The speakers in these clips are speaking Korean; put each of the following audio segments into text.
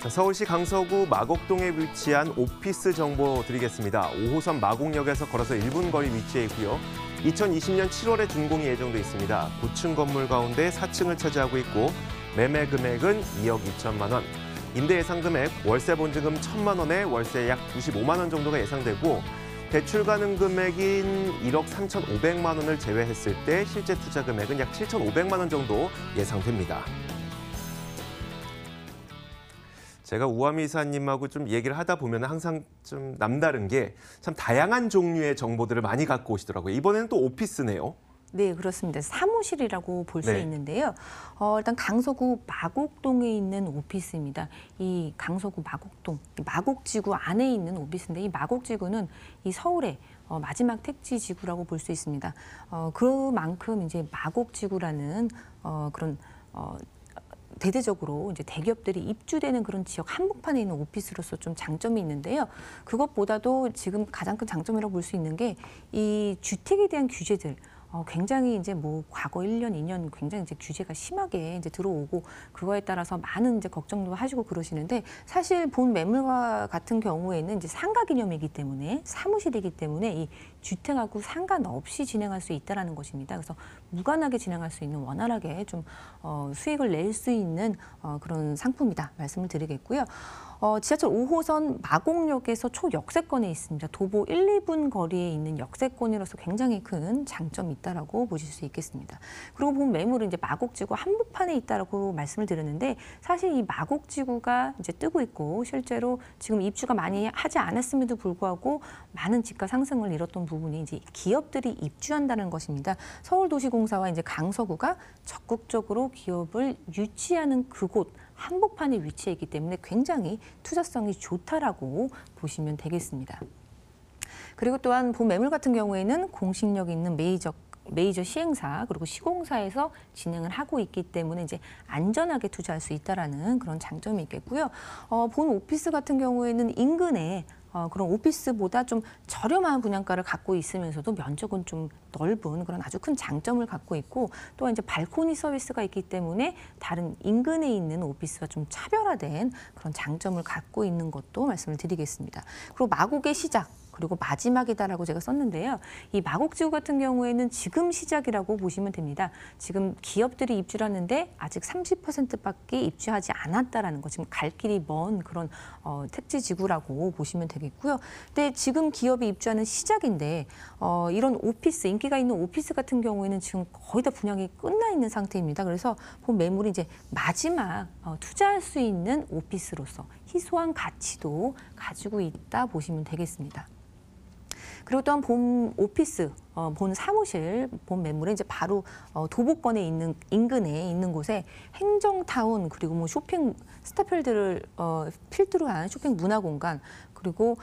서울시 강서구 마곡동에 위치한 오피스 정보 드리겠습니다. 5호선 마곡역에서 걸어서 1분 거리 위치해 있고요. 2020년 7월에 준공이 예정돼 있습니다. 9층 건물 가운데 4층을 차지하고 있고 매매 금액은 2억 2천만 원. 임대 예상 금액 월세 본지금 1천만 원에 월세 약 95만 원 정도가 예상되고 대출 가능 금액인 1억 3,500만 원을 제외했을 때 실제 투자 금액은 약 7,500만 원 정도 예상됩니다. 제가 우아미 이사님하고 좀 얘기를 하다 보면 항상 좀 남다른 게 참 다양한 종류의 정보들을 많이 갖고 오시더라고요. 이번에는 또 오피스네요. 네, 그렇습니다. 사무실이라고 볼 수 네. 있는데요. 일단 강서구 마곡동에 있는 오피스입니다. 이 강서구 마곡동, 마곡지구 안에 있는 오피스인데 이 마곡지구는 이 서울의 마지막 택지지구라고 볼 수 있습니다. 그만큼 이제 마곡지구라는 그런 대대적으로 이제 대기업들이 입주되는 그런 지역 한복판에 있는 오피스로서 좀 장점이 있는데요. 그것보다도 지금 가장 큰 장점이라고 볼 수 있는 게 이 주택에 대한 규제들. 굉장히 이제 뭐 과거 1년, 2년 굉장히 이제 규제가 심하게 이제 들어오고 그거에 따라서 많은 이제 걱정도 하시고 그러시는데 사실 본 매물과 같은 경우에는 이제 상가 개념이기 때문에 사무실이기 때문에 이 주택하고 상관없이 진행할 수 있다라는 것입니다. 그래서 무관하게 진행할 수 있는 원활하게 좀 수익을 낼 수 있는 그런 상품이다 말씀을 드리겠고요. 지하철 5호선 마곡역에서 초역세권에 있습니다. 도보 1, 2분 거리에 있는 역세권이로서 굉장히 큰 장점이 있다라고 보실 수 있겠습니다. 그리고 본 매물은 이제 마곡지구 한복판에 있다라고 말씀을 드렸는데 사실 이 마곡지구가 이제 뜨고 있고 실제로 지금 입주가 많이 하지 않았음에도 불구하고 많은 집가 상승을 이뤘던 부분이 이제 기업들이 입주한다는 것입니다. 서울도시공사와 이제 강서구가 적극적으로 기업을 유치하는 그곳 한복판에 위치해 있기 때문에 굉장히 투자성이 좋다라고 보시면 되겠습니다. 그리고 또한 본 매물 같은 경우에는 공식력 있는 메이저 시행사 그리고 시공사에서 진행을 하고 있기 때문에 이제 안전하게 투자할 수 있다라는 그런 장점이 있겠고요. 본 오피스 같은 경우에는 인근에 그런 오피스보다 좀 저렴한 분양가를 갖고 있으면서도 면적은 좀 넓은 그런 아주 큰 장점을 갖고 있고 또한 이제 발코니 서비스가 있기 때문에 다른 인근에 있는 오피스와 좀 차별화된 그런 장점을 갖고 있는 것도 말씀을 드리겠습니다. 그리고 마곡의 시작. 그리고 마지막이다라고 제가 썼는데요. 이 마곡지구 같은 경우에는 지금 시작이라고 보시면 됩니다. 지금 기업들이 입주를 하는데 아직 30%밖에 입주하지 않았다라는 거. 지금 갈 길이 먼 그런 택지지구라고 보시면 되겠고요. 근데 지금 기업이 입주하는 시작인데 이런 오피스, 인기가 있는 오피스 같은 경우에는 지금 거의 다 분양이 끝나 있는 상태입니다. 그래서 본 매물이 이제 마지막 투자할 수 있는 오피스로서 희소한 가치도 가지고 있다 보시면 되겠습니다. 그리고 또한 본 오피스, 본 사무실, 본 매물에 이제 바로 도보권에 있는 인근에 있는 곳에 행정타운 그리고 뭐 쇼핑 스타필드를 필두로 한 쇼핑 문화공간 그리고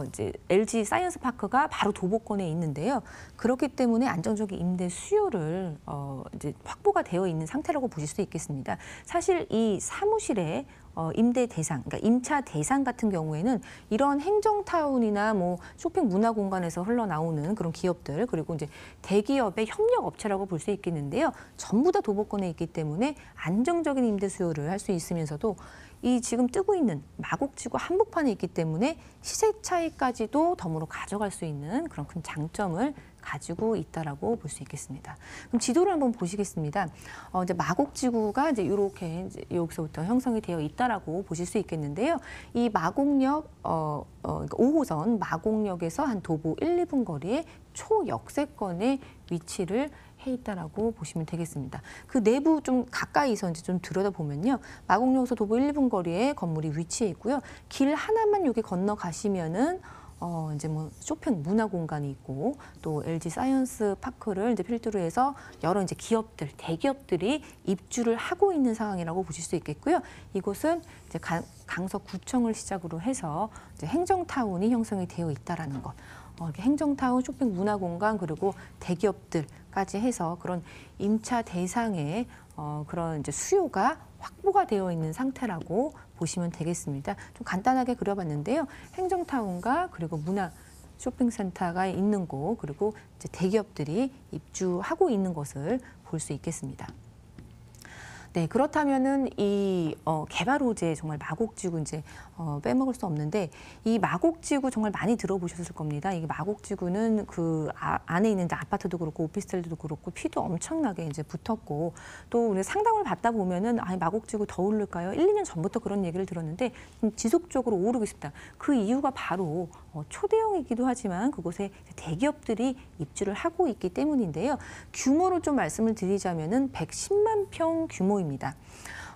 이제 LG 사이언스 파크가 바로 도보권에 있는데요. 그렇기 때문에 안정적인 임대 수요를 이제 확보가 되어 있는 상태라고 보실 수 있겠습니다. 사실 이 사무실에 임대 대상, 그러니까 임차 대상 같은 경우에는 이런 행정타운이나 뭐 쇼핑 문화 공간에서 흘러나오는 그런 기업들 그리고 이제 대기업의 협력 업체라고 볼 수 있겠는데요. 전부 다 도보권에 있기 때문에 안정적인 임대 수요를 할 수 있으면서도 이 지금 뜨고 있는 마곡지구 한복판에 있기 때문에 시세 차이까지도 덤으로 가져갈 수 있는 그런 큰 장점을 가지고 있다라고 볼 수 있겠습니다. 그럼 지도를 한번 보시겠습니다. 이제 마곡지구가 이제 이렇게 이제 여기서부터 형성이 되어 있다라고 보실 수 있겠는데요. 이 마곡역 5호선 마곡역에서 한 도보 1, 2분 거리에 초역세권에 위치를 해 있다라고 보시면 되겠습니다. 그 내부 좀 가까이서 이제 좀 들여다보면요. 마곡역에서 도보 1, 2분 거리에 건물이 위치해 있고요. 길 하나만 여기 건너가시면은 이제 뭐 쇼핑 문화 공간이 있고 또 LG 사이언스 파크를 이제 필두로 해서 여러 이제 기업들, 대기업들이 입주를 하고 있는 상황이라고 보실 수 있겠고요. 이곳은 이제 강서구청을 시작으로 해서 이제 행정타운이 형성이 되어 있다라는 것. 이렇게 행정타운, 쇼핑 문화 공간 그리고 대기업들까지 해서 그런 임차 대상의 그런 이제 수요가 확보가 되어 있는 상태라고 보시면 되겠습니다. 좀 간단하게 그려봤는데요. 행정타운과 그리고 문화 쇼핑센터가 있는 곳 그리고 이제 대기업들이 입주하고 있는 것을 볼 수 있겠습니다. 네, 그렇다면은 이 개발 호재 정말 마곡지구 이제 빼먹을 수 없는데 이 마곡지구 정말 많이 들어보셨을 겁니다. 이 마곡지구는 그 안에 있는 이제 아파트도 그렇고 오피스텔도 그렇고 피도 엄청나게 이제 붙었고 또 우리 상담을 받다 보면은 마곡지구 더 오를까요? 1, 2년 전부터 그런 얘기를 들었는데 지속적으로 오르고 있습니다. 그 이유가 바로 초대형이기도 하지만 그곳에 대기업들이 입주를 하고 있기 때문인데요. 규모로 좀 말씀을 드리자면은 110만 평 규모입니다.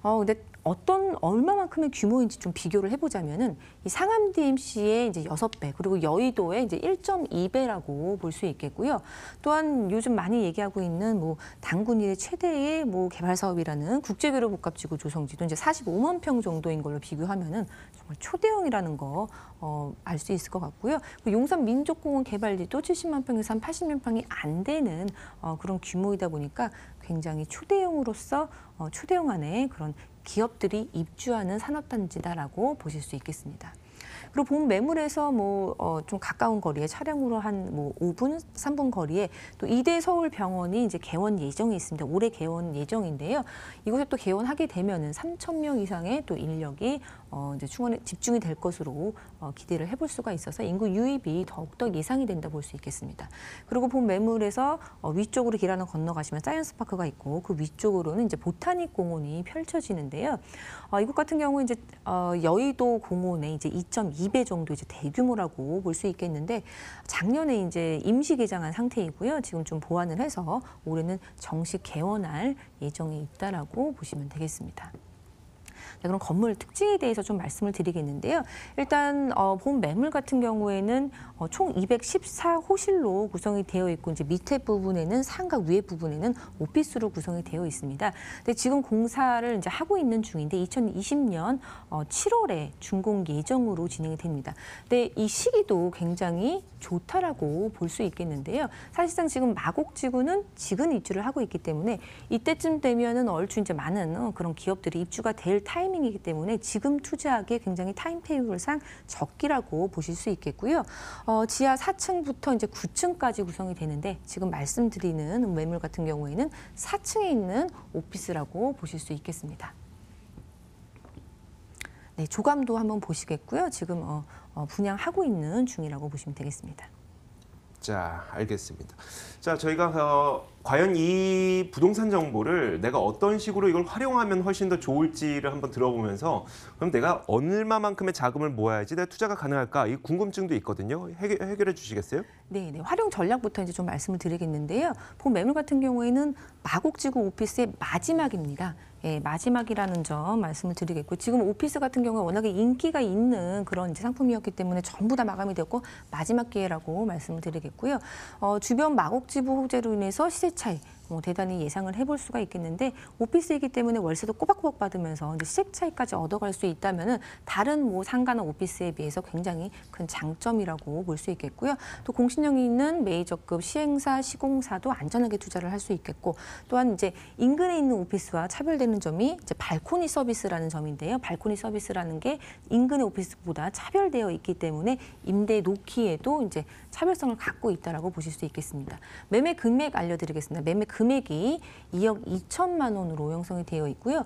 근데 얼마만큼의 규모인지 좀 비교를 해보자면은 이 상암 DMC의 이제 6배 그리고 여의도의 이제 1.2배라고 볼 수 있겠고요. 또한 요즘 많이 얘기하고 있는 뭐 단군 이래 최대의 뭐 개발 사업이라는 국제교류 복합지구 조성지도 이제 45만 평 정도인 걸로 비교하면은 정말 초대형이라는 거 알 수 있을 것 같고요. 용산 민족공원 개발지도 70만 평에서 한 80만 평이 안 되는 그런 규모이다 보니까 굉장히 초대형으로서 초대형 안에 그런 기업들이 입주하는 산업단지다라고 보실 수 있겠습니다. 그리고 본 매물에서 좀 가까운 거리에 차량으로 한 5분, 3분 거리에 또 이대 서울병원이 이제 개원 예정이 있습니다. 올해 개원 예정인데요. 이곳에 또 개원하게 되면은 3,000명 이상의 또 인력이 이제 충원에 집중이 될 것으로 기대를 해볼 수가 있어서 인구 유입이 더욱더 예상이 된다 볼 수 있겠습니다. 그리고 본 매물에서 위쪽으로 길 하나 건너가시면 사이언스 파크가 있고 그 위쪽으로는 이제 보타닉 공원이 펼쳐지는데요. 이곳 같은 경우 이제 여의도 공원의 이제 2.2배 정도 이제 대규모라고 볼 수 있겠는데 작년에 이제 임시 개장한 상태이고요. 지금 좀 보완을 해서 올해는 정식 개원할 예정에 있다라고 보시면 되겠습니다. 네, 그럼 건물 특징에 대해서 좀 말씀을 드리겠는데요. 일단 본 매물 같은 경우에는 총 214호실로 구성이 되어 있고 이제 밑에 부분에는 상가, 위에 부분에는 오피스로 구성이 되어 있습니다. 근데 지금 공사를 이제 하고 있는 중인데 2020년 7월에 준공 예정으로 진행이 됩니다. 근데 이 시기도 굉장히 좋다라고 볼 수 있겠는데요. 사실상 지금 마곡지구는 지금 입주를 하고 있기 때문에 이때쯤 되면은 얼추 이제 많은 그런 기업들이 입주가 될 타이밍이기 때문에 지금 투자하기에 굉장히 타임테이블상 적기라고 보실 수 있겠고요. 지하 4층부터 이제 9층까지 구성이 되는데 지금 말씀드리는 매물 같은 경우에는 4층에 있는 오피스라고 보실 수 있겠습니다. 네, 조감도 한번 보시겠고요. 지금 분양하고 있는 중이라고 보시면 되겠습니다. 자, 알겠습니다. 자, 저희가 과연 이 부동산 정보를 내가 어떤 식으로 이걸 활용하면 훨씬 더 좋을지를 한번 들어보면서 그럼 내가 얼마만큼의 자금을 모아야지 내가 투자가 가능할까? 이 궁금증도 있거든요. 해결해 주시겠어요? 네, 활용 전략부터 이제 좀 말씀을 드리겠는데요. 본 매물 같은 경우에는 마곡지구 오피스의 마지막입니다. 예, 마지막이라는 점 말씀을 드리겠고 지금 오피스 같은 경우에 워낙에 인기가 있는 그런 이제 상품이었기 때문에 전부 다 마감이 되었고 마지막 기회라고 말씀을 드리겠고요. 주변 마곡지구 호재로 인해서 시세 차이 대단히 예상을 해볼 수가 있겠는데 오피스이기 때문에 월세도 꼬박꼬박 받으면서 이제 시세 차이까지 얻어갈 수 있다면은 다른 상가나 오피스에 비해서 굉장히 큰 장점이라고 볼 수 있겠고요. 또 공신력이 있는 메이저급 시행사, 시공사도 안전하게 투자를 할 수 있겠고 또한 이제 인근에 있는 오피스와 차별되는 점이 이제 발코니 서비스라는 점인데요. 발코니 서비스라는 게 인근의 오피스보다 차별되어 있기 때문에 임대 놓기에도 이제 차별성을 갖고 있다라고 보실 수 있겠습니다. 매매 금액 알려드리겠습니다. 매매 금액이 2억 2천만 원으로 형성이 되어 있고요.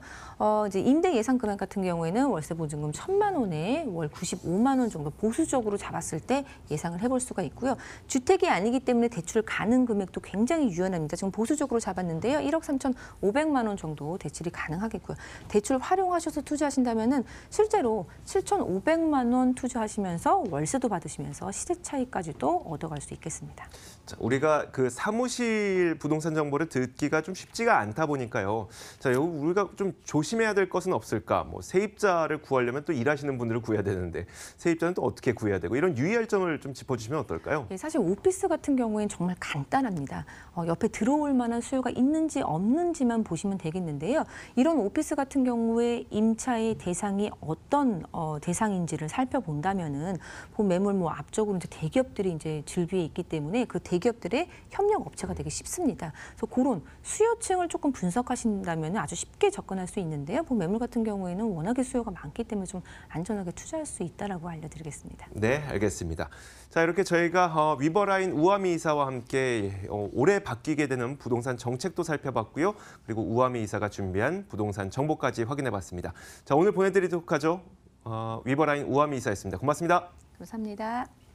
이제 임대 예상 금액 같은 경우에는 월세 보증금 1,000만 원에 월 95만 원 정도 보수적으로 잡았을 때 예상을 해볼 수가 있고요. 주택이 아니기 때문에 대출 가능 금액도 굉장히 유연합니다. 지금 보수적으로 잡았는데요. 1억 3,500만 원 정도 대출이 가능하겠고요. 대출 활용하셔서 투자하신다면은 실제로 7,500만 원 투자하시면서 월세도 받으시면서 시세 차이까지도 얻어갈 수 있겠습니다. 자, 우리가 그 사무실 부동산 정보를 듣기가 좀 쉽지가 않다 보니까요. 자, 여기 우리가 좀 조심해야 될 것은 없을까? 세입자를 구하려면 또 일하시는 분들을 구해야 되는데 세입자는 또 어떻게 구해야 되고 이런 유의할 점을 좀 짚어주시면 어떨까요? 예, 사실 오피스 같은 경우에는 정말 간단합니다. 옆에 들어올 만한 수요가 있는지 없는지만 보시면 되겠는데요. 이런 오피스 같은 경우에 임차의 대상이 어떤 대상인지를 살펴본다면은 본 매물 앞쪽으로 이제 대기업들이 이제 즐비해 있기 때문에 그 대기업들의 협력 업체가 되게 쉽습니다. 그래서 그래서 그런 수요층을 조금 분석하신다면 아주 쉽게 접근할 수 있는데요. 매물 같은 경우에는 워낙에 수요가 많기 때문에 좀 안전하게 투자할 수 있다라고 알려드리겠습니다. 네, 알겠습니다. 자, 이렇게 저희가 위버라인 우아미 이사와 함께 올해 바뀌게 되는 부동산 정책도 살펴봤고요. 그리고 우아미 이사가 준비한 부동산 정보까지 확인해봤습니다. 자, 오늘 보내드리도록 하죠. 위버라인 우아미 이사였습니다. 고맙습니다. 감사합니다.